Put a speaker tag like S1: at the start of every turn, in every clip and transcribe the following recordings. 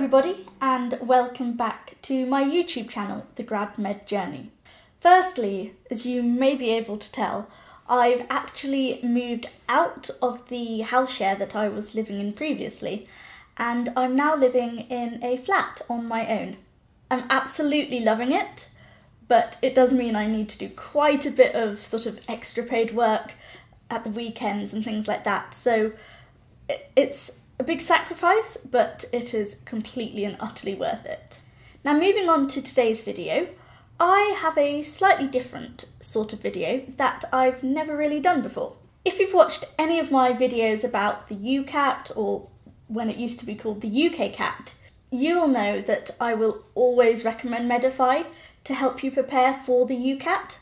S1: everybody, and welcome back to my YouTube channel, The Grad Med Journey. Firstly, as you may be able to tell, I've actually moved out of the house share that I was living in previously, and I'm now living in a flat on my own. I'm absolutely loving it, but it does mean I need to do quite a bit of sort of extra paid work at the weekends and things like that, so it's a big sacrifice, but it is completely and utterly worth it. Now, moving on to today's video, I have a slightly different sort of video that I've never really done before. If you've watched any of my videos about the UCAT, or when it used to be called the UCAT, you'll know that I will always recommend Medify to help you prepare for the UCAT,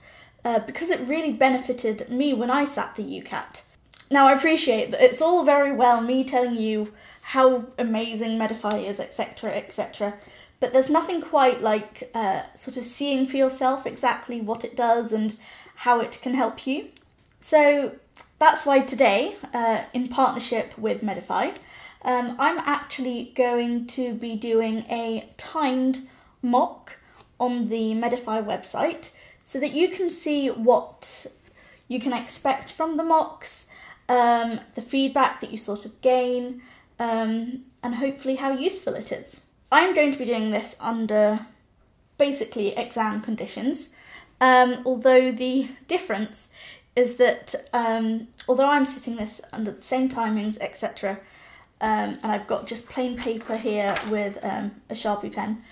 S1: because it really benefited me when I sat the UCAT. Now, I appreciate that it's all very well me telling you how amazing Medify is, etc, etc, but there's nothing quite like sort of seeing for yourself exactly what it does and how it can help you. So that's why today, in partnership with Medify, I'm actually going to be doing a timed mock on the Medify website so that you can see what you can expect from the mocks, the feedback that you sort of gain, and hopefully how useful it is. I'm going to be doing this under basically exam conditions, although the difference is that although I'm sitting this under the same timings, etc, and I've got just plain paper here with a Sharpie pen,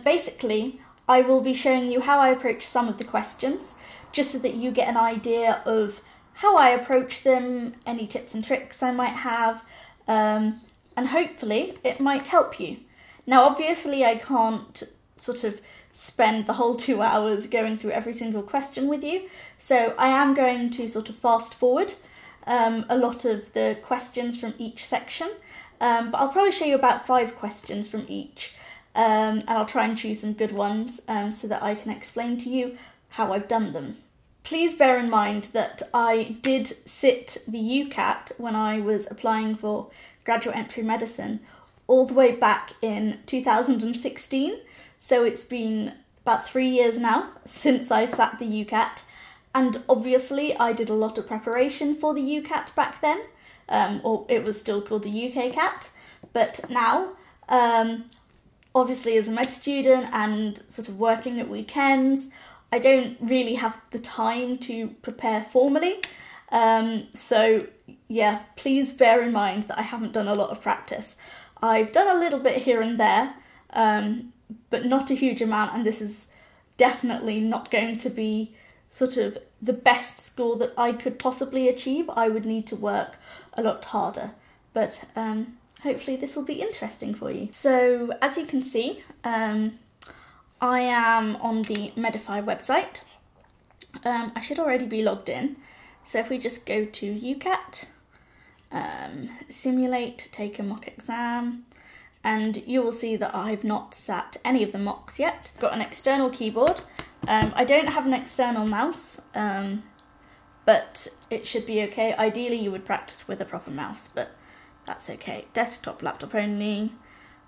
S1: basically I will be showing you how I approach some of the questions, just so that you get an idea of how I approach them, any tips and tricks I might have, and hopefully it might help you. Now, obviously I can't sort of spend the whole 2 hours going through every single question with you, so I am going to sort of fast forward a lot of the questions from each section, but I'll probably show you about 5 questions from each, and I'll try and choose some good ones so that I can explain to you how I've done them. Please bear in mind that I did sit the UCAT when I was applying for graduate entry medicine all the way back in 2016, so it's been about 3 years now since I sat the UCAT, and obviously I did a lot of preparation for the UCAT back then, or it was still called the UCAT, but now, obviously as a med student and sort of working at weekends, I don't really have the time to prepare formally, so yeah, please bear in mind that I haven't done a lot of practice. I've done a little bit here and there, but not a huge amount, and this is definitely not going to be sort of the best score that I could possibly achieve. I would need to work a lot harder, but hopefully this will be interesting for you. So as you can see, I am on the Medify website. I should already be logged in, so if we just go to UCAT, simulate, take a mock exam, and you will see that I've not sat any of the mocks yet. Got an external keyboard. I don't have an external mouse, but it should be okay. Ideally you would practice with a proper mouse, but that's okay. Desktop, laptop only,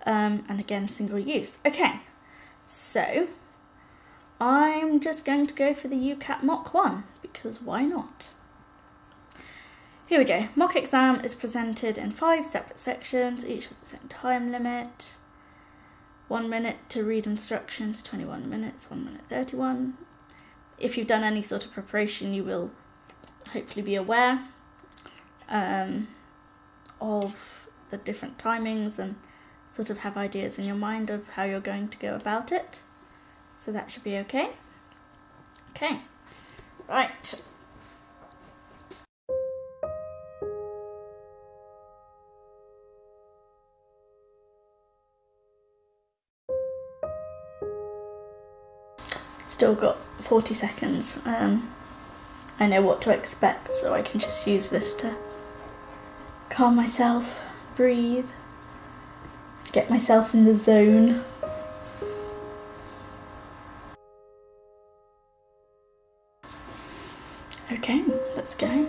S1: and again single use. Okay. So, I'm just going to go for the UCAT Mock 1, because why not? Here we go. Mock exam is presented in 5 separate sections, each with the same time limit. 1 minute to read instructions, 21 minutes, 1 minute 31. If you've done any sort of preparation, you will hopefully be aware of the different timings and sort of have ideas in your mind of how you're going to go about it. So that should be okay. Okay, right. Still got 40 seconds. I know what to expect, so I can just use this to calm myself, breathe, get myself in the zone. Okay, let's go.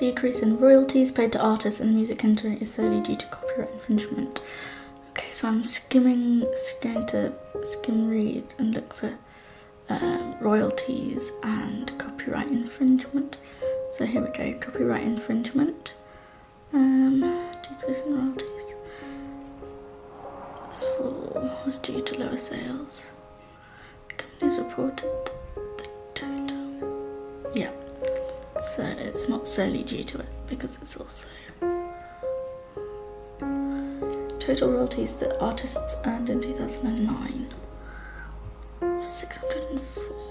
S1: decrease in royalties paid to artists in the music industry is solely due to copyright infringement. Okay, so I'm going to skim read and look for royalties and copyright infringement. So here we go, copyright infringement. Decrease in royalties. This fall was due to lower sales. Companies reported the total. Yeah, so it's not solely due to it because it's also total royalties that artists earned in 2009. 604.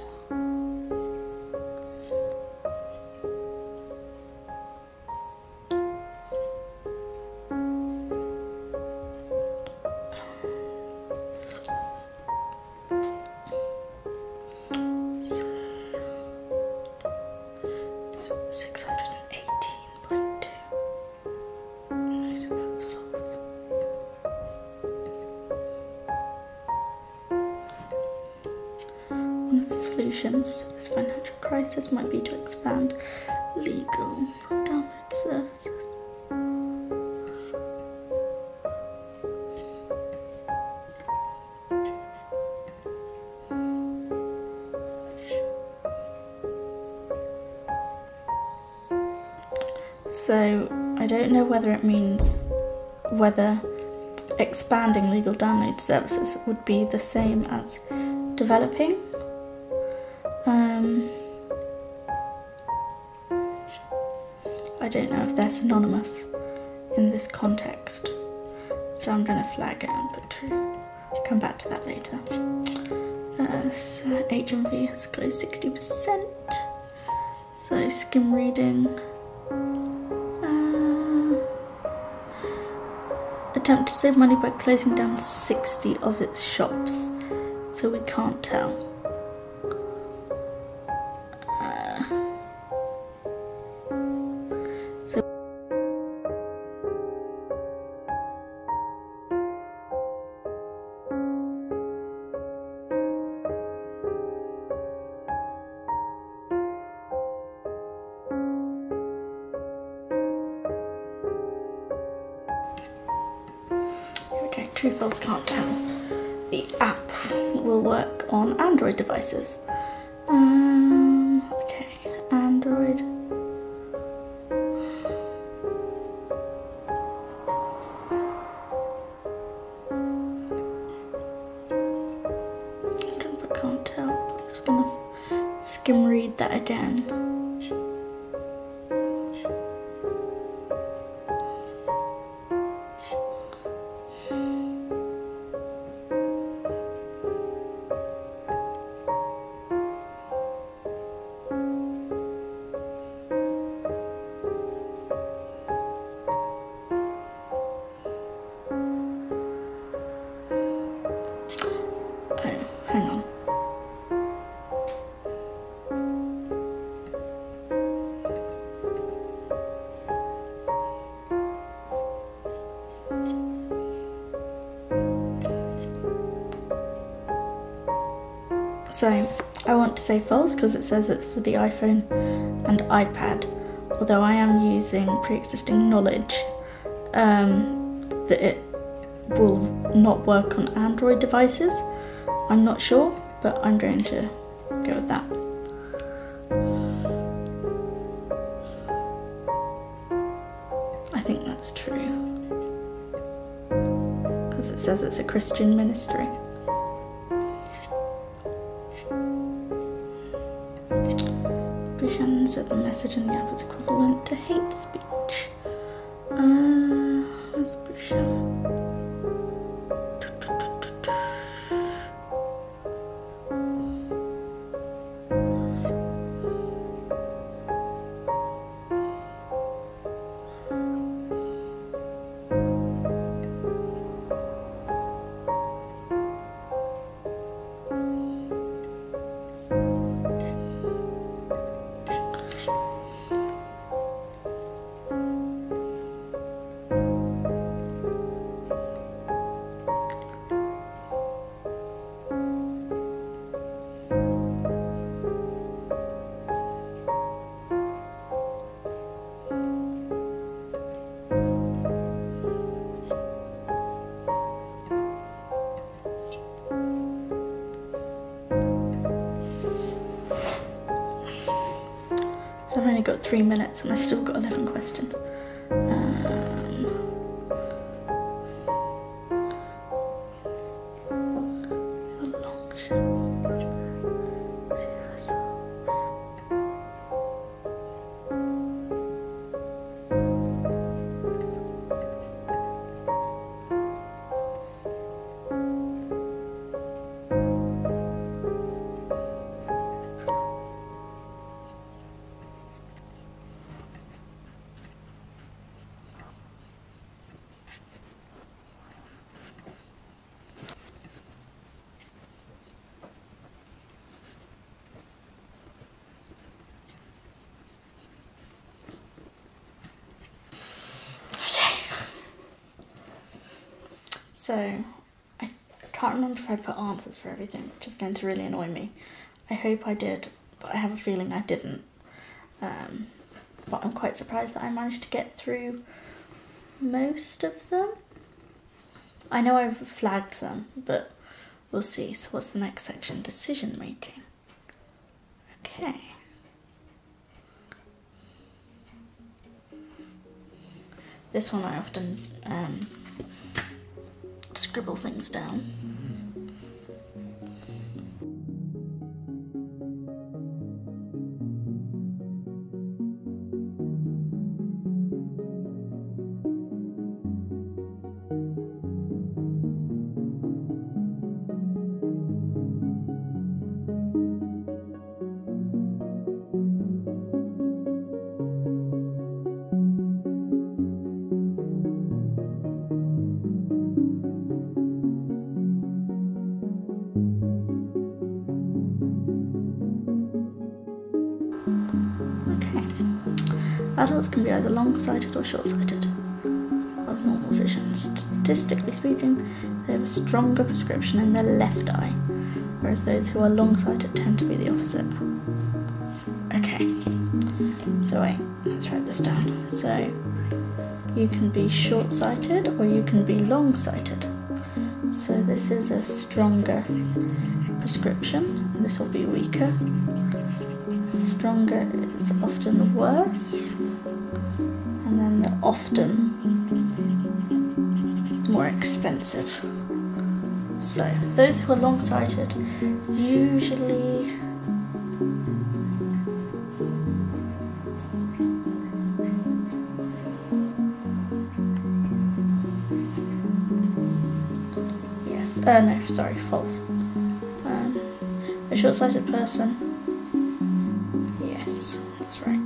S1: So 618.2. No, so that's false. One of the solutions to this financial crisis might be to expand legal download services. So I don't know whether it means whether expanding legal download services would be the same as developing. I don't know if they're synonymous in this context, so I'm going to flag it and put true. Come back to that later. So HMV has closed 60%. So skim reading. Attempt to save money by closing down 60 of its shops, so we can't tell. Okay, true, false, can't tell. The app will work on Android devices. Okay, Android. I can't tell. I'm just gonna skim read that again. Hang on. So I want to say false because it says it's for the iPhone and iPad, although I am using pre-existing knowledge that it will not work on Android devices. I'm not sure, but I'm going to go with that. I think that's true, because it says it's a Christian ministry. Bushan said the message in the app is equivalent to hate speech. Where's Bushan? 3 minutes and I've still got 11 questions. So, I can't remember if I put answers for everything, which is going to really annoy me. I hope I did, but I have a feeling I didn't. But I'm quite surprised that I managed to get through most of them. I know I've flagged them, but we'll see. So what's the next section? Decision making. Okay. This one I often scribble things down. Adults can be either long-sighted or short-sighted, of normal vision. Statistically speaking, they have a stronger prescription in their left eye, whereas those who are long-sighted tend to be the opposite. Okay, so wait, let's write this down. So, you can be short-sighted or you can be long-sighted. So this is a stronger prescription, and this will be weaker. Stronger is often worse, and then they're often more expensive. So those who are long-sighted usually no, sorry, false. A short-sighted person, yes, that's right.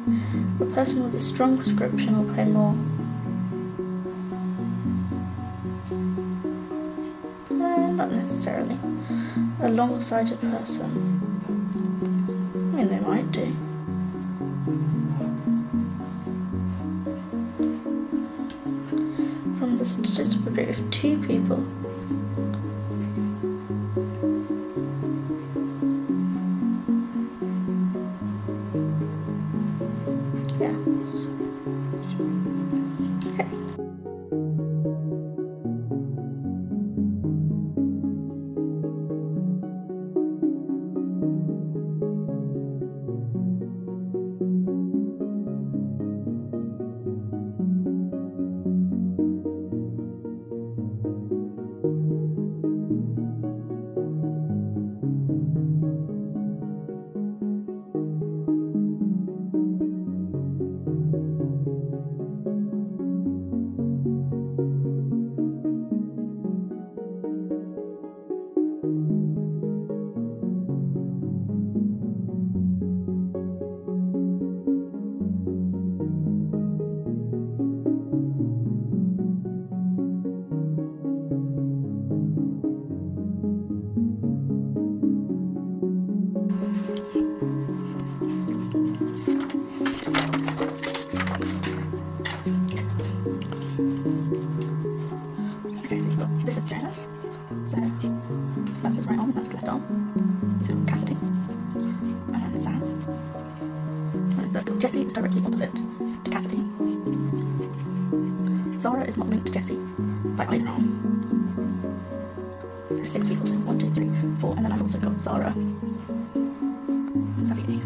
S1: A person with a strong prescription will pay more. Not necessarily. A long-sighted person, I mean, they might do. From the statistical group of 2 people, this is Janus, so if that's his right arm and that's his left arm, he's got Cassidy, and then Sam. And his third, Jessie is directly opposite to Cassidy. Zara is not linked to Jessie by either arm. There's 6 people, so 1, 2, 3, 4, and then I've also got Zara and Xavier.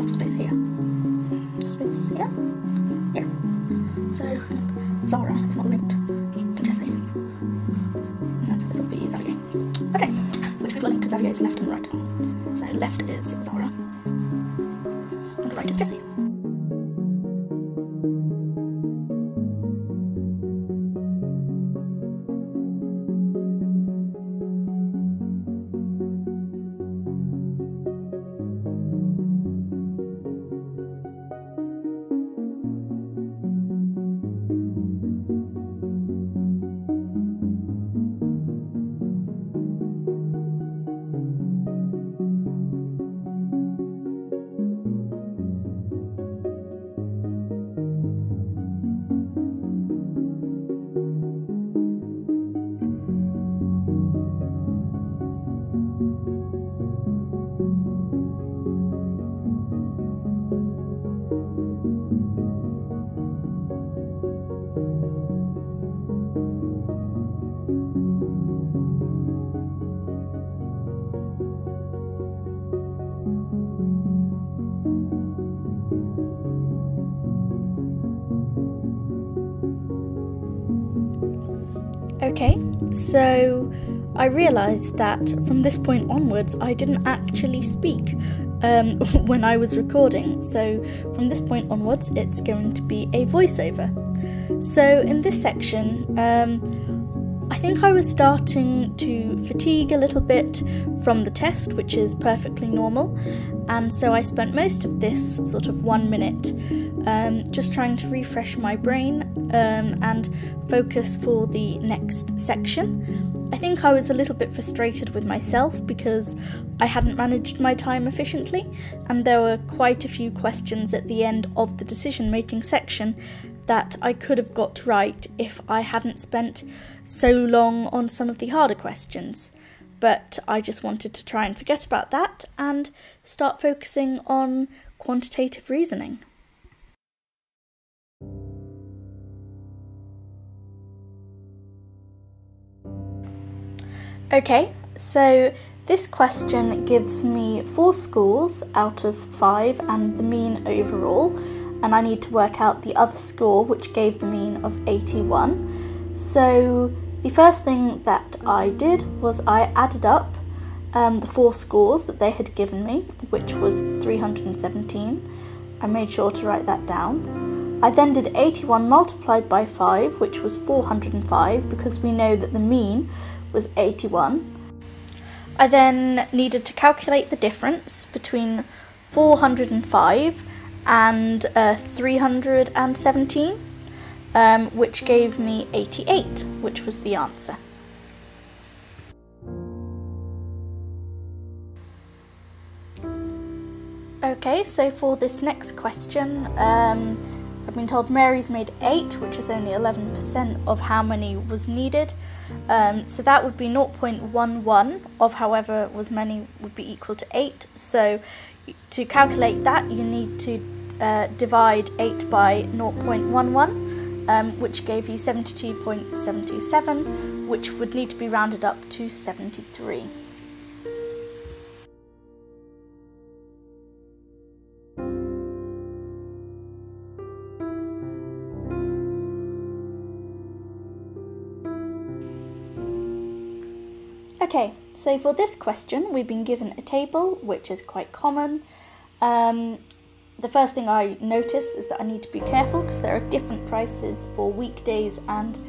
S1: space here, space here, here. So Zara is not linked to Jessie, and so this will be Xavier. Okay, which people are linked to Xavier's left and right. So left is Zara, and right is Jessie. Okay, so I realised that from this point onwards I didn't actually speak when I was recording, so from this point onwards it's going to be a voiceover. So in this section, I think I was starting to fatigue a little bit from the test, which is perfectly normal, and so I spent most of this sort of 1 minute just trying to refresh my brain and focus for the next section. I think I was a little bit frustrated with myself because I hadn't managed my time efficiently, and there were quite a few questions at the end of the decision-making section that I could have got right if I hadn't spent so long on some of the harder questions. But I just wanted to try and forget about that and start focusing on quantitative reasoning. Okay, so this question gives me 4 scores out of 5 and the mean overall, and I need to work out the other score, which gave the mean of 81. So the first thing that I did was I added up the 4 scores that they had given me, which was 317. I made sure to write that down. I then did 81 multiplied by 5, which was 405, because we know that the mean was 81. I then needed to calculate the difference between 405 and 317, which gave me 88, which was the answer. Okay, so for this next question, I've been told Mary's made 8, which is only 11% of how many was needed. So that would be 0.11 of however was many would be equal to 8. So to calculate that, you need to divide 8 by 0.11, which gave you 72.727, which would need to be rounded up to 73. Okay, so for this question we've been given a table which is quite common. The first thing I notice is that I need to be careful because there are different prices for weekdays and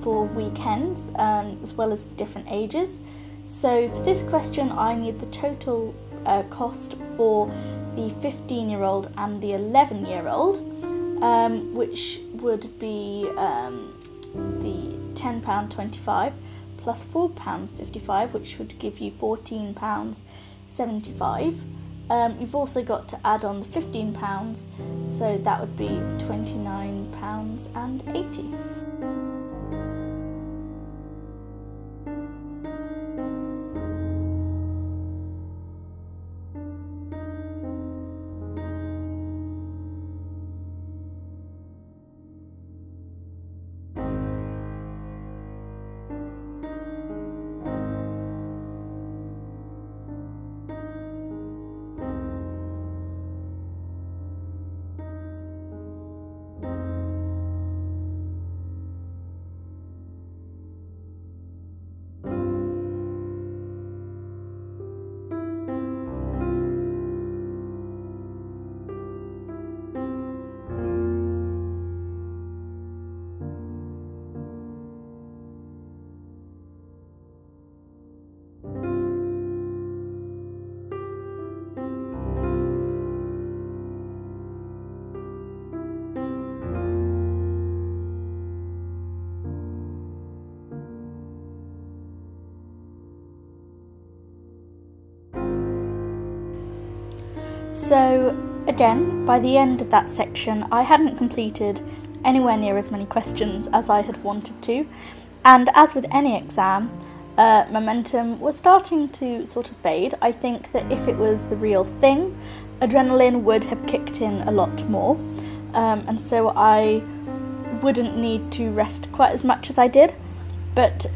S1: for weekends, as well as the different ages. So for this question I need the total cost for the 15-year-old and the 11-year-old, which would be the £10.25 plus £4.55, which would give you £14.75. You've also got to add on the £15, so that would be £29.80. So again, by the end of that section, I hadn't completed anywhere near as many questions as I had wanted to, and as with any exam, momentum was starting to sort of fade. I think that if it was the real thing, adrenaline would have kicked in a lot more, and so I wouldn't need to rest quite as much as I did. But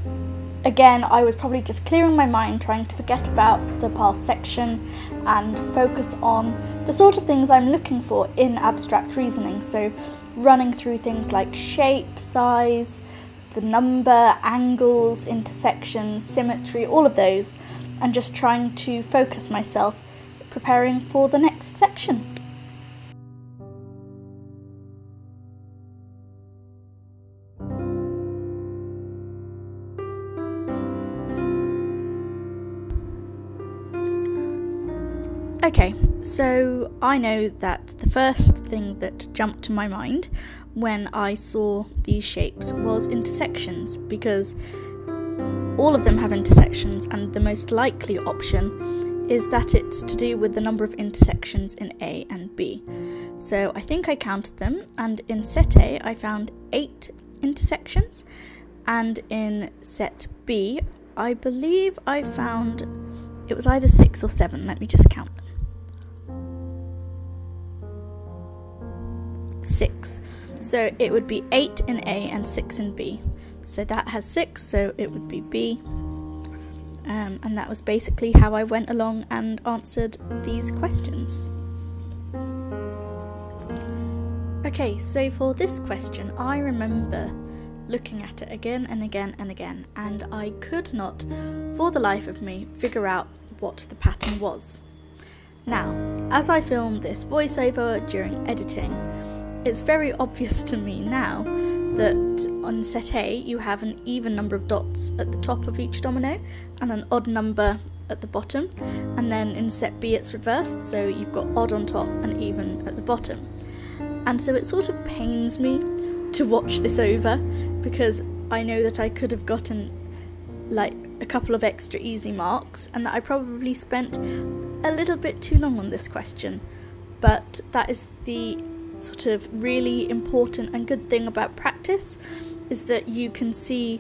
S1: again, I was probably just clearing my mind, trying to forget about the past section and focus on the sort of things I'm looking for in abstract reasoning. So running through things like shape, size, the number, angles, intersections, symmetry, all of those, and just trying to focus myself, preparing for the next section. Okay, so I know that the first thing that jumped to my mind when I saw these shapes was intersections, because all of them have intersections, and the most likely option is that it's to do with the number of intersections in A and B. So I think I counted them, and in set A I found 8 intersections, and in set B I believe I found, it was either 6 or 7, let me just count them. 6. So it would be 8 in A and 6 in B. So that has 6, so it would be B. And that was basically how I went along and answered these questions. Okay, so for this question, I remember looking at it again and again and again, and I could not, for the life of me, figure out what the pattern was. Now, as I filmed this voiceover during editing, it's very obvious to me now that on set A you have an even number of dots at the top of each domino and an odd number at the bottom, and then in set B it's reversed, so you've got odd on top and even at the bottom. And so it sort of pains me to watch this over, because I know that I could have gotten like a couple of extra easy marks, and that I probably spent a little bit too long on this question. But that is the sort of really important and good thing about practice, is that you can see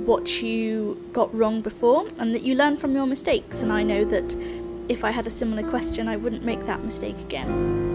S1: what you got wrong before and that you learn from your mistakes, and I know that if I had a similar question I wouldn't make that mistake again.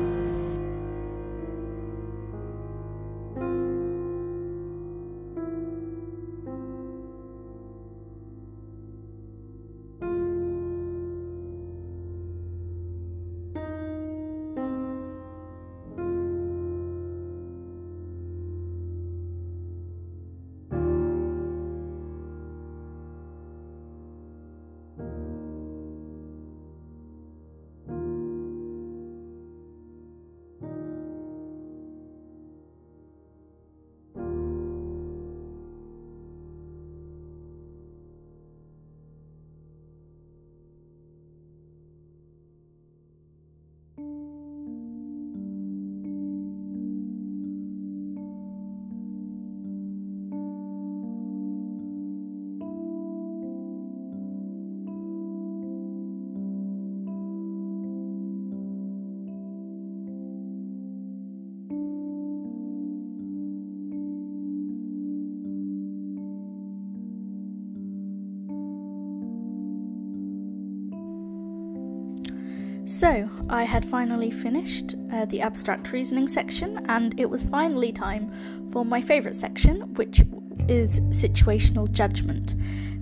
S1: So, I had finally finished the abstract reasoning section, and it was finally time for my favourite section, which is situational judgment.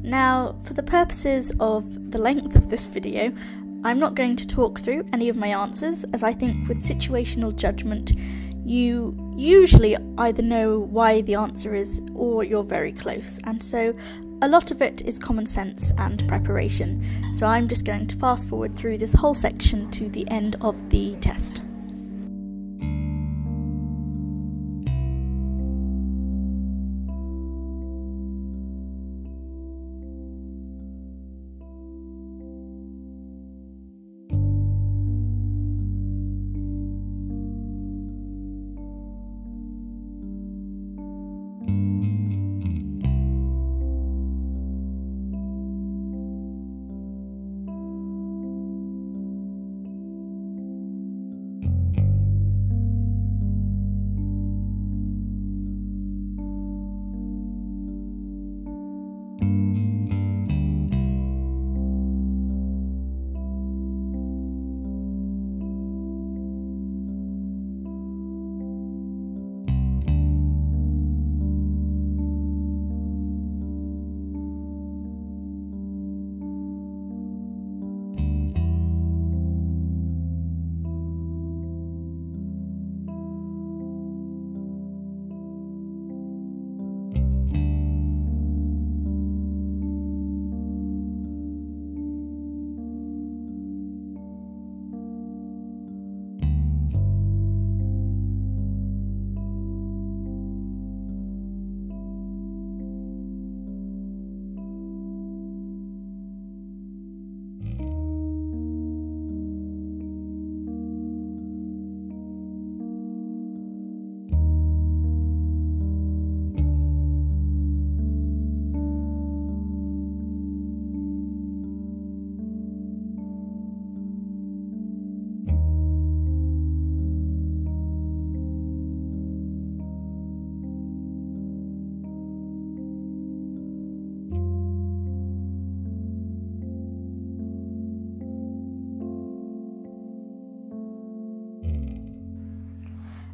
S1: Now, for the purposes of the length of this video, I'm not going to talk through any of my answers, as I think with situational judgment, you usually either know why the answer is or you're very close, and so a lot of it is common sense and preparation, so I'm just going to fast forward through this whole section to the end of the test.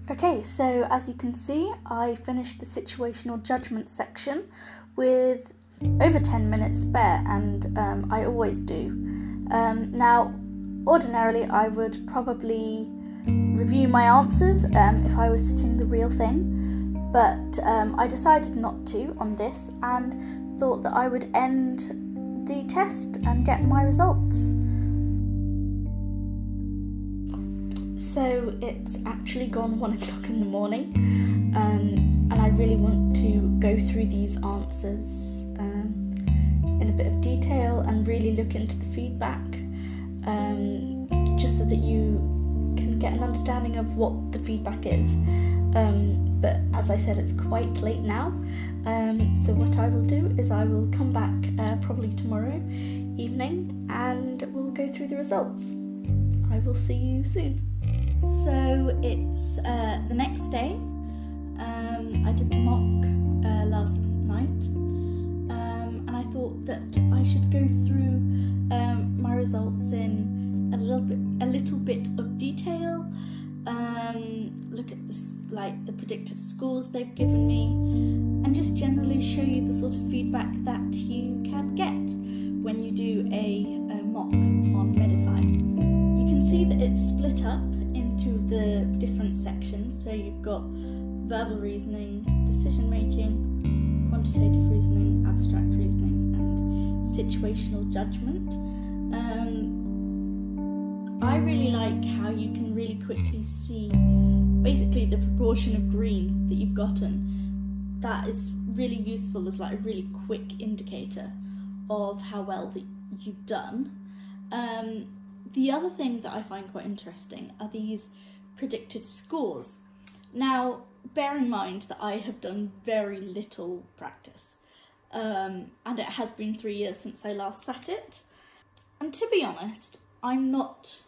S1: Okay, so as you can see, I finished the situational judgment section with over 10 minutes spare, and I always do. Now, ordinarily I would probably review my answers if I was sitting the real thing, but I decided not to on this and thought that I would end the test and get my results. So it's actually gone 1 o'clock in the morning, and I really want to go through these answers in a bit of detail and really look into the feedback, just so that you can get an understanding of what the feedback is. But as I said, it's quite late now, so what I will do is I will come back probably tomorrow evening and we'll go through the results. I will see you soon. So it's the next day. I did the mock last night, and I thought that I should go through my results in a little bit of detail. Look at the predicted scores they've given me, and just generally show you the sort of feedback that you can get when you do a mock on Medify. You can see that it's split up into the different sections. So you've got verbal reasoning, decision making, quantitative reasoning, abstract reasoning, and situational judgment. I really like how you can really quickly see basically the proportion of green that you've gotten. That is really useful as like a really quick indicator of how well that you've done. The other thing that I find quite interesting are these predicted scores. Now, bear in mind that I have done very little practice, and it has been 3 years since I last sat it. And to be honest, I'm not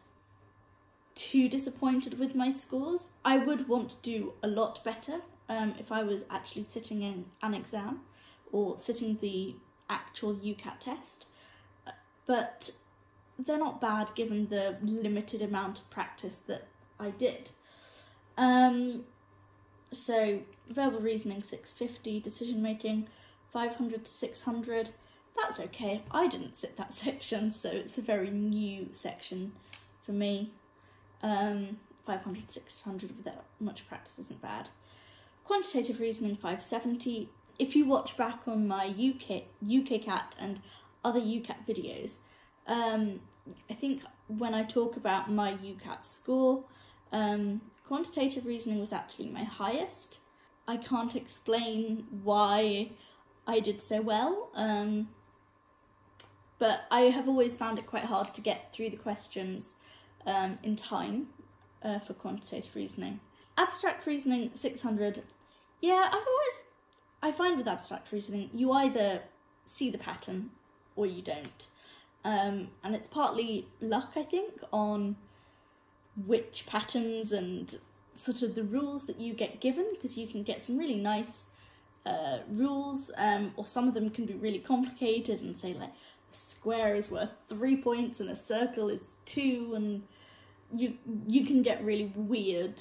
S1: too disappointed with my scores. I would want to do a lot better if I was actually sitting in an exam or sitting the actual UCAT test, but they're not bad given the limited amount of practice that I did. So verbal reasoning 650, decision making 500 to 600. That's okay. I didn't sit that section, so it's a very new section for me. 500 to 600 without much practice isn't bad. Quantitative reasoning 570. If you watch back on my UCAT and other UCAT videos, I think when I talk about my UCAT score, quantitative reasoning was actually my highest. I can't explain why I did so well, but I have always found it quite hard to get through the questions in time for quantitative reasoning. Abstract reasoning 600. Yeah, I find with abstract reasoning, you either see the pattern or you don't. And it's partly luck, I think, on which patterns and sort of the rules that you get given, because you can get some really nice rules, or some of them can be really complicated and say like a square is worth 3 points and a circle is 2, and you can get really weird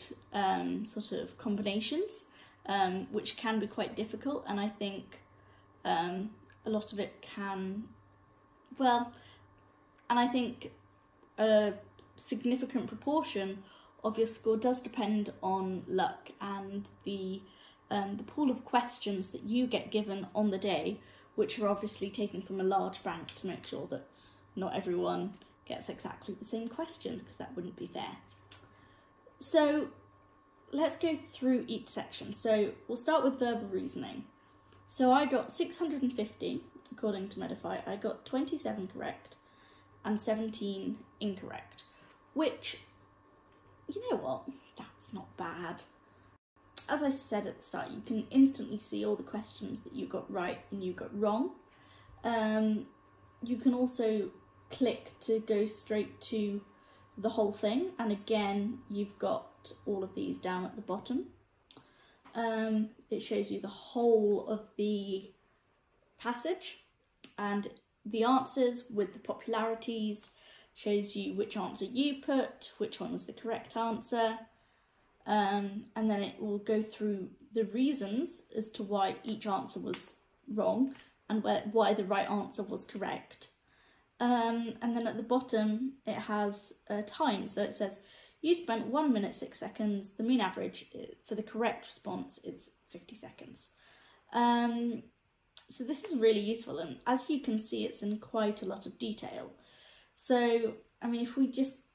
S1: sort of combinations, which can be quite difficult, and I think a lot of it can, well, and I think a significant proportion of your score does depend on luck and the pool of questions that you get given on the day, which are obviously taken from a large bank to make sure that not everyone gets exactly the same questions, because that wouldn't be fair. So let's go through each section. So we'll start with verbal reasoning. So I got 650 according to Medify. I got 27 correct and 17 incorrect, which, you know what, that's not bad. As I said at the start, you can instantly see all the questions that you got right and you got wrong. You can also click to go straight to the whole thing, and again you've got all of these down at the bottom. It shows you the whole of the passage and the answers with the popularities, shows you which answer you put, which one was the correct answer. and then it will go through the reasons as to why each answer was wrong and why the right answer was correct. And then at the bottom it has a time, so it says you spent 1 minute 6 seconds. The mean average for the correct response is 50 seconds. So this is really useful, and as you can see, it's in quite a lot of detail. So, I mean, if we just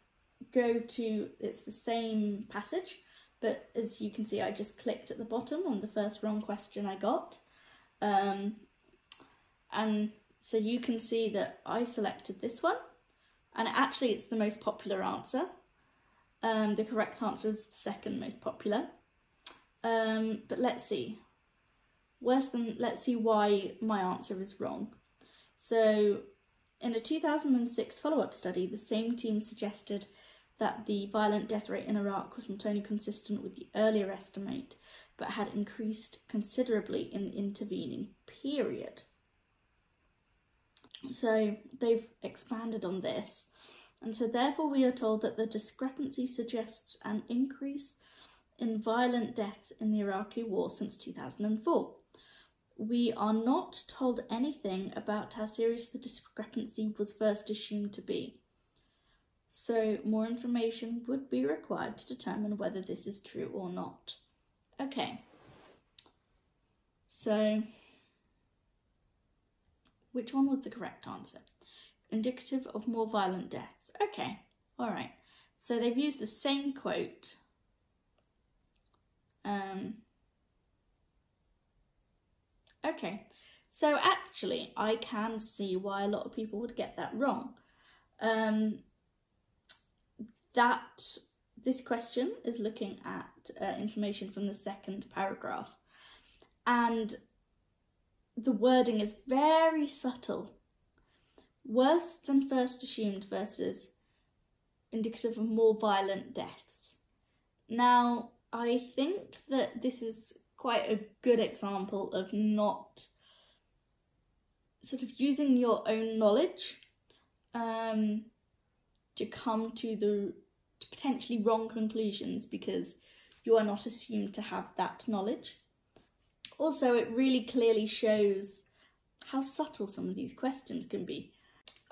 S1: go to, it's the same passage, but as you can see, I just clicked at the bottom on the first wrong question I got. And so you can see that I selected this one, and actually it's the most popular answer. The correct answer is the second most popular. But let's see. Let's see why my answer is wrong. So in a 2006 follow-up study, the same team suggested that the violent death rate in Iraq was not only consistent with the earlier estimate, but had increased considerably in the intervening period. So they've expanded on this, and so therefore we are told that the discrepancy suggests an increase in violent deaths in the Iraqi war since 2004. We are not told anything about how serious the discrepancy was first assumed to be. So more information would be required to determine whether this is true or not. Okay. So, which one was the correct answer? Indicative of more violent deaths. Okay, all right. So they've used the same quote. Okay, so actually I can see why a lot of people would get that wrong. This question is looking at information from the second paragraph, and the wording is very subtle. Worse than first assumed versus indicative of more violent deaths. Now, I think that this is quite a good example of not sort of using your own knowledge to come to the potentially wrong conclusions because you are not assumed to have that knowledge. Also, it really clearly shows how subtle some of these questions can be.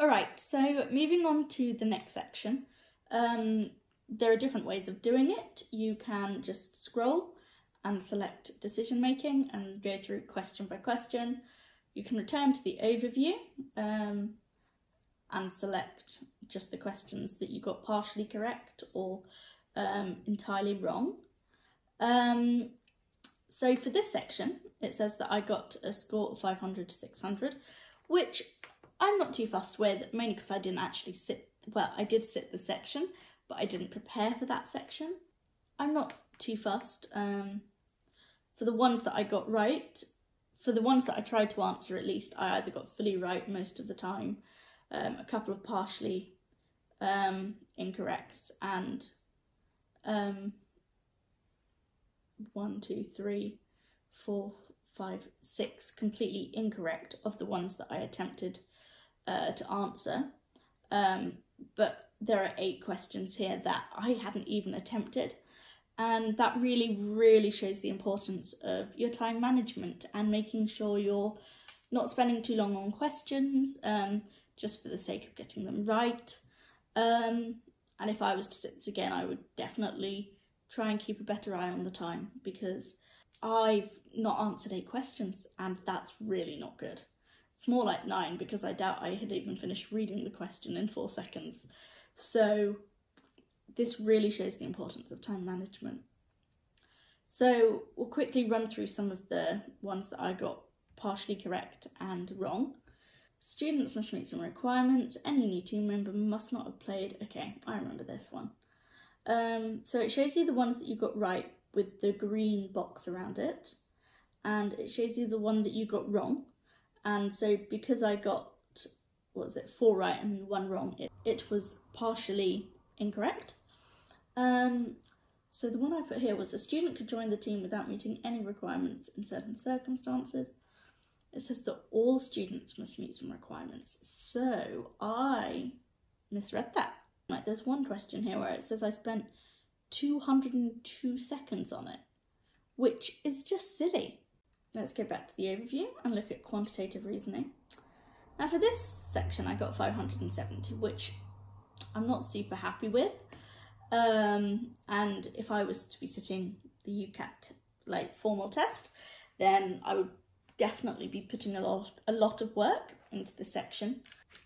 S1: Alright, so moving on to the next section. There are different ways of doing it. You can just scroll and select decision making and go through question by question. You can return to the overview and select just the questions that you got partially correct or entirely wrong. So for this section, it says that I got a score of 500 to 600, which I'm not too fussed with, mainly because I didn't actually I did sit the section, but I didn't prepare for that section. I'm not too fussed. For the ones that I got right, for the ones that I tried to answer at least, I either got fully right most of the time, a couple of partially incorrects, and 1, 2, 3, 4, 5, 6 completely incorrect of the ones that I attempted to answer. But there are 8 questions here that I hadn't even attempted. And that really, really shows the importance of your time management and making sure you're not spending too long on questions just for the sake of getting them right. And if I was to sit this again, I would definitely try and keep a better eye on the time, because I've not answered 8 questions and that's really not good. It's more like 9, because I doubt I had even finished reading the question in 4 seconds. So this really shows the importance of time management. So we'll quickly run through some of the ones that I got partially correct and wrong. Students must meet some requirements. Any new team member must not have played. Okay, I remember this one. So it shows you the ones that you got right with the green box around it, and it shows you the one that you got wrong. And so because I got, 4 right and 1 wrong, it was partially incorrect. So the one I put here was a student could join the team without meeting any requirements in certain circumstances. It says that all students must meet some requirements. So I misread that. Like, there's one question here where it says I spent 202 seconds on it, which is just silly. Let's go back to the overview and look at quantitative reasoning. Now for this section I got 570, which I'm not super happy with. And if I was to be sitting the UCAT like formal test, then I would definitely be putting a lot of work into this section.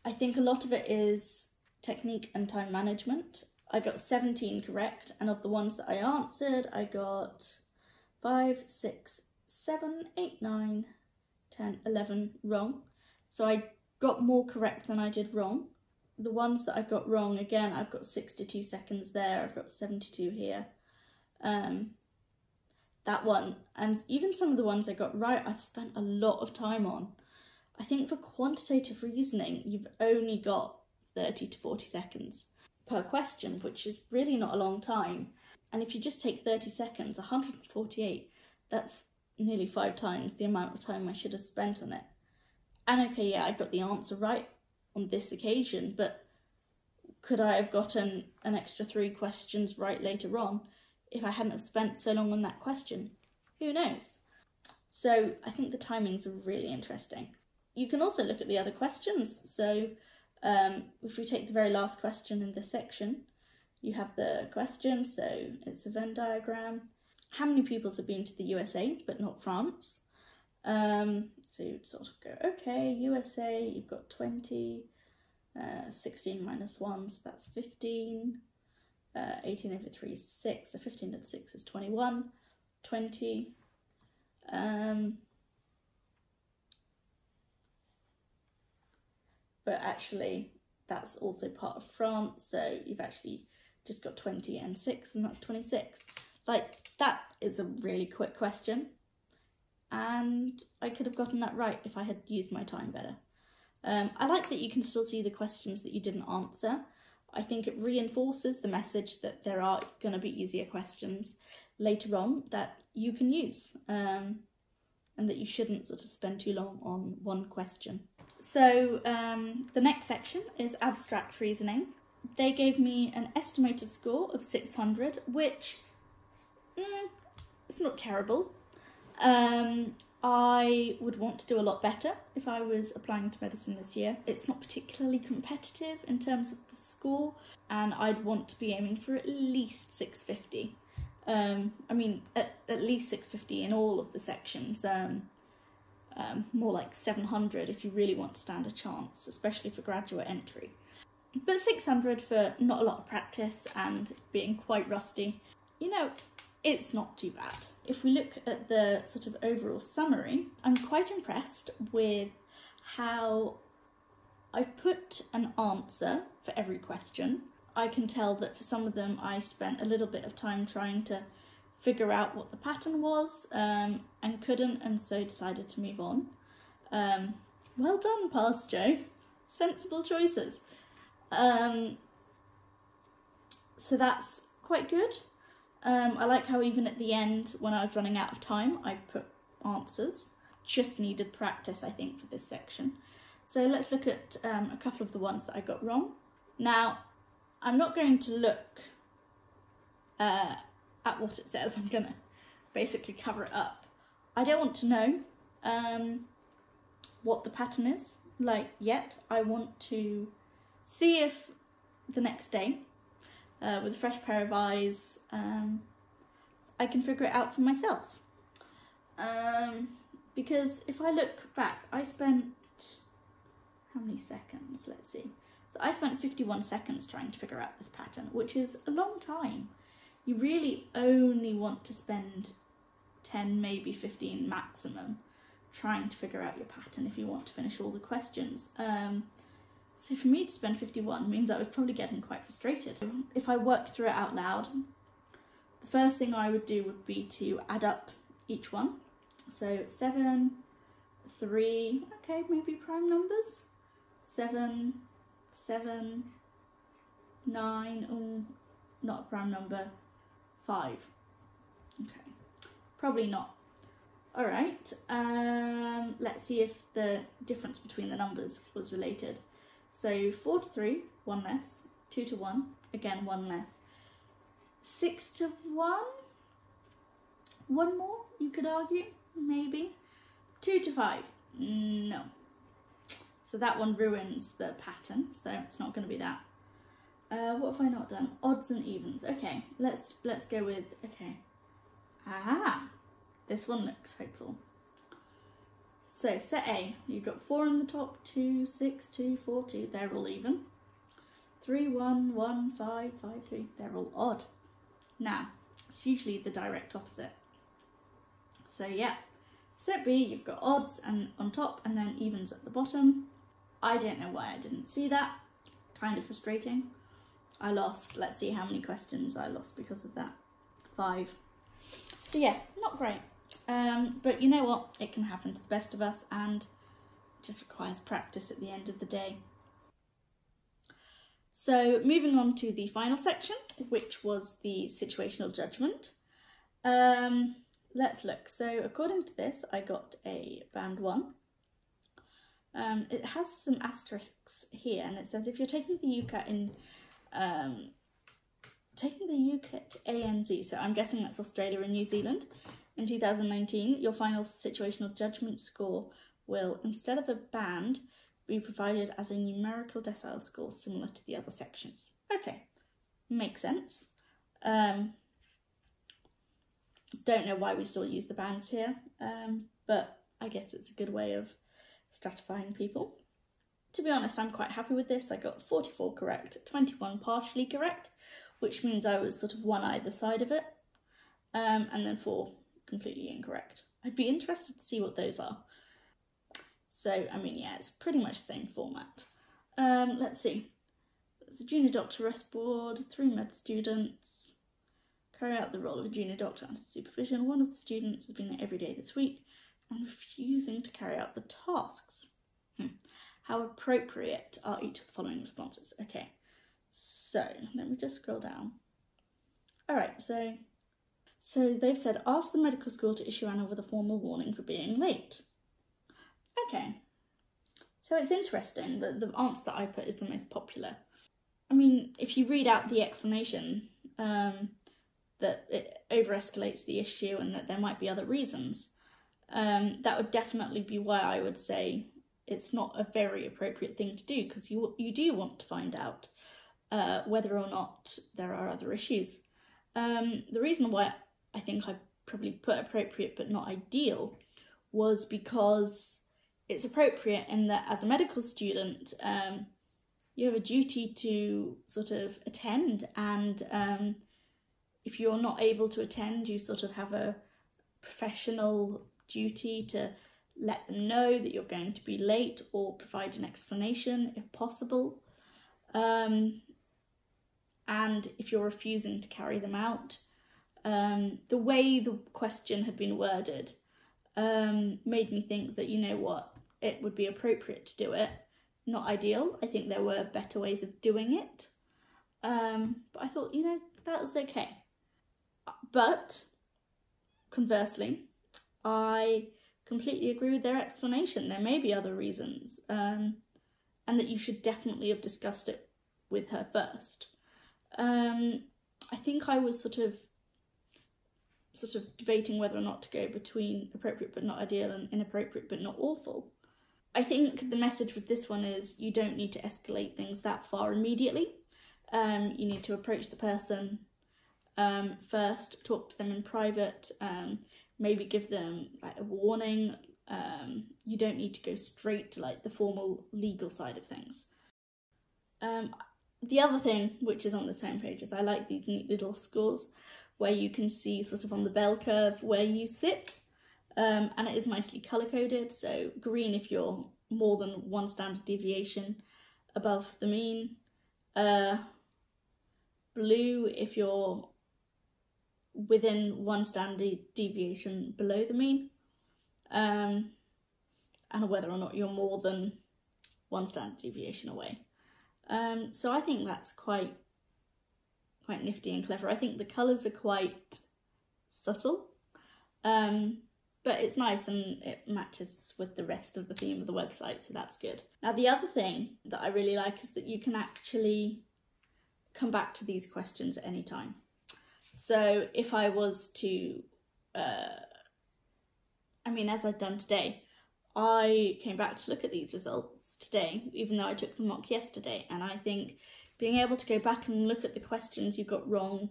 S1: I think a lot of it is technique and time management. I got 17 correct, and of the ones that I answered, I got 5, 6, 7, 8, 9, 10, 11 wrong. So I got more correct than I did wrong. The ones that I got wrong, again, I've got 62 seconds there, I've got 72 here. That one, and even some of the ones I got right, I've spent a lot of time on. I think for quantitative reasoning, you've only got 30 to 40 seconds per question, which is really not a long time. And if you just take 30 seconds, 148, that's nearly 5 times the amount of time I should have spent on it. And okay, yeah, I got the answer right on this occasion, but could I have gotten an extra 3 questions right later on if I hadn't have spent so long on that question? Who knows? So I think the timings are really interesting. You can also look at the other questions. So if we take the very last question in this section, you have the question, so it's a Venn diagram. How many pupils have been to the USA but not France? So you'd sort of go, okay, USA, you've got 20, 16 minus 1, so that's 15, 18 over 3 is 6, so 15 over 6 is 21, 20, but actually that's also part of France, so you've actually just got 20 and 6, and that's 26. Like, that is a really quick question, and I could have gotten that right if I had used my time better. I like that you can still see the questions that you didn't answer. I think it reinforces the message that there are going to be easier questions later on that you can use, and that you shouldn't sort of spend too long on one question. So the next section is abstract reasoning. They gave me an estimated score of 600, which it's not terrible. I would want to do a lot better if I was applying to medicine this year. It's not particularly competitive in terms of the score, and I'd want to be aiming for at least 650. I mean, at least 650 in all of the sections. More like 700 if you really want to stand a chance, especially for graduate entry. But 600 for not a lot of practice and being quite rusty, you know, it's not too bad. If we look at the sort of overall summary, I'm quite impressed with how I've put an answer for every question. I can tell that for some of them I spent a little bit of time trying to figure out what the pattern was, and couldn't, and so decided to move on. Well done, Pass Joe. Sensible choices. So that's quite good. I like how even at the end, when I was running out of time, I put answers. Just needed practice, I think, for this section. So let's look at a couple of the ones that I got wrong. Now, I'm not going to look at what it says. I'm going to basically cover it up. I don't want to know what the pattern is like yet. I want to see if the next day, with a fresh pair of eyes, I can figure it out for myself. Because if I look back, I spent, how many seconds? Let's see. So I spent 51 seconds trying to figure out this pattern, which is a long time. You really only want to spend 10, maybe 15 maximum trying to figure out your pattern if you want to finish all the questions. So for me to spend 51 means I was probably getting quite frustrated. If I worked through it out loud, the first thing I would do would be to add up each one. So 7, 3, okay, maybe prime numbers. 7, 7, 9, oh, not a prime number. 5, okay, probably not. All right, let's see if the difference between the numbers was related. So 4 to 3, 1 less, 2 to 1, again 1 less, 6 to 1. One more, you could argue, maybe. 2 to 5, no. So that one ruins the pattern, so it's not going to be that. What have I not done? Odds and evens. Okay, let's go with, okay. Aha, this one looks hopeful. So set A, you've got 4 on the top, 2, 6, 2, 4, 2, they're all even. 3, 1, 1, 5, 5, 3, they're all odd. Now, it's usually the direct opposite. So yeah, set B, you've got odds and on top and then evens at the bottom. I don't know why I didn't see that. Kind of frustrating. I lost, let's see how many questions I lost because of that. 5. So yeah, not great. But you know what? It can happen to the best of us and it just requires practice at the end of the day. So moving on to the final section, which was the situational judgment. Let's look. So according to this, I got a band 1. It has some asterisks here, and it says if you're taking the UCAT in, ANZ, so I'm guessing that's Australia and New Zealand, in 2019, your final situational judgment score will, instead of a band, be provided as a numerical decile score similar to the other sections. Okay, makes sense. Don't know why we still use the bands here, but I guess it's a good way of stratifying people. To be honest, I'm quite happy with this. I got 44 correct, 21 partially correct, which means I was sort of one either side of it, and then 4 completely incorrect. I'd be interested to see what those are. So, I mean, yeah, it's pretty much the same format. Let's see. There's a junior doctor rest board, 3 med students. Carry out the role of a junior doctor under supervision. One of the students has been there every day this week and refusing to carry out the tasks. How appropriate are each of the following responses? Okay, so let me just scroll down. All right, so they've said, ask the medical school to issue Anna with a formal warning for being late. Okay, so it's interesting that the answer that I put is the most popular. I mean, if you read out the explanation, that it over-escalates the issue and that there might be other reasons, that would definitely be why I would say it's not a very appropriate thing to do, because you do want to find out whether or not there are other issues. The reason why I think I probably put appropriate but not ideal was because it's appropriate in that as a medical student, you have a duty to sort of attend, and if you're not able to attend, you sort of have a professional duty to let them know that you're going to be late or provide an explanation if possible. And if you're refusing to carry them out, the way the question had been worded made me think that, you know what, it would be appropriate to do it. Not ideal. I think there were better ways of doing it. But I thought, you know, that was okay. But conversely, I completely agree with their explanation. There may be other reasons, and that you should definitely have discussed it with her first. I think I was sort of debating whether or not to go between appropriate but not ideal and inappropriate but not awful. I think the message with this one is you don't need to escalate things that far immediately. You need to approach the person first, talk to them in private, maybe give them like a warning. You don't need to go straight to like the formal legal side of things. The other thing, which is on this homepage, is I like these neat little scores where you can see sort of on the bell curve where you sit, and it is nicely colour-coded. So green if you're more than 1 standard deviation above the mean, blue if you're within 1 standard deviation below the mean, and whether or not you're more than 1 standard deviation away. So I think that's quite nifty and clever. I think the colours are quite subtle, but it's nice and it matches with the rest of the theme of the website, so that's good. Now the other thing that I really like is that you can actually come back to these questions at any time. So if I was to, as I've done today, I came back to look at these results today, even though I took the mock yesterday, and I think being able to go back and look at the questions you got wrong,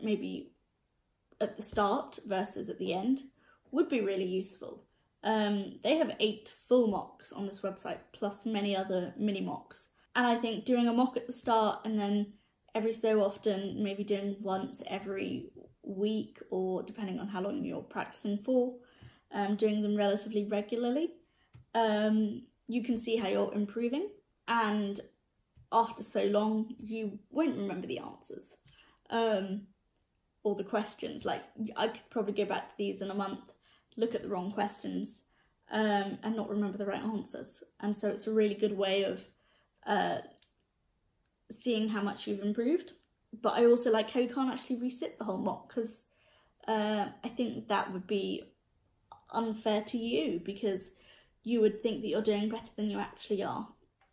S1: maybe at the start versus at the end, would be really useful. They have 8 full mocks on this website, plus many other mini mocks. And I think doing a mock at the start and then every so often, maybe doing once every week, or depending on how long you're practicing for, doing them relatively regularly, you can see how you're improving. And after so long, you won't remember the answers or the questions. Like, I could probably go back to these in a month, look at the wrong questions, and not remember the right answers. And so it's a really good way of seeing how much you've improved. But I also like how you can't actually resit the whole mock, because I think that would be unfair to you, because you would think that you're doing better than you actually are.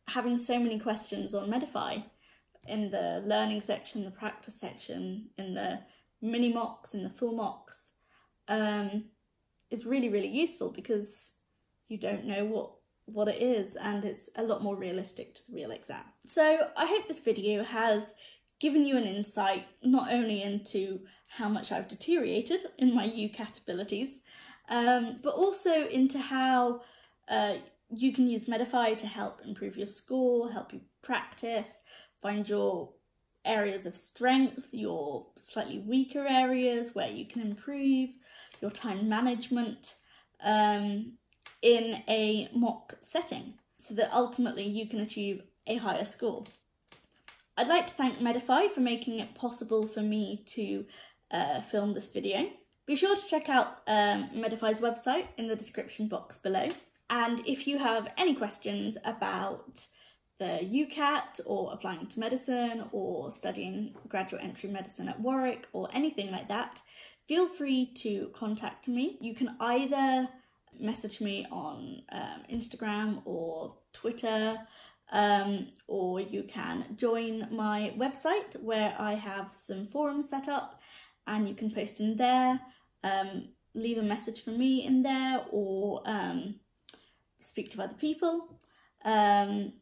S1: Having so many questions on Medify, in the learning section, the practice section, in the mini mocks, in the full mocks, is really, really useful, because you don't know what it is, and it's a lot more realistic to the real exam. So I hope this video has given you an insight not only into how much I've deteriorated in my UCAT abilities, but also into how you can use Medify to help improve your score, help you practice, find your areas of strength, your slightly weaker areas where you can improve, your time management in a mock setting, so that ultimately you can achieve a higher score. I'd like to thank Medify for making it possible for me to film this video. Be sure to check out Medify's website in the description box below. And if you have any questions about the UCAT, or applying to medicine, or studying graduate entry medicine at Warwick, or anything like that, feel free to contact me. You can either message me on Instagram or Twitter, or you can join my website where I have some forums set up, and you can post in there, leave a message for me in there, or speak to other people. I'm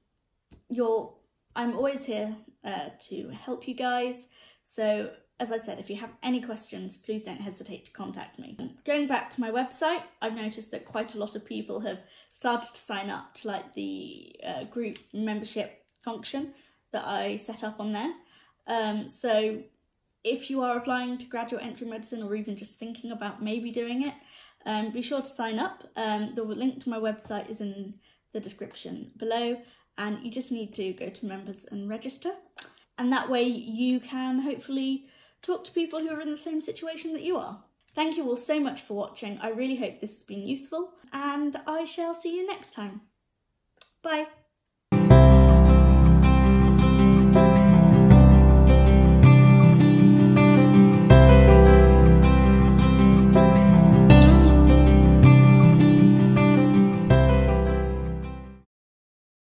S1: always here to help you guys. So as I said, if you have any questions, please don't hesitate to contact me. Going back to my website, I've noticed that quite a lot of people have started to sign up to like the group membership function that I set up on there. So if you are applying to graduate entry medicine, or even just thinking about maybe doing it, be sure to sign up. The link to my website is in the description below, and you just need to go to members and register. And that way you can hopefully talk to people who are in the same situation that you are. Thank you all so much for watching. I really hope this has been useful, and I shall see you next time. Bye.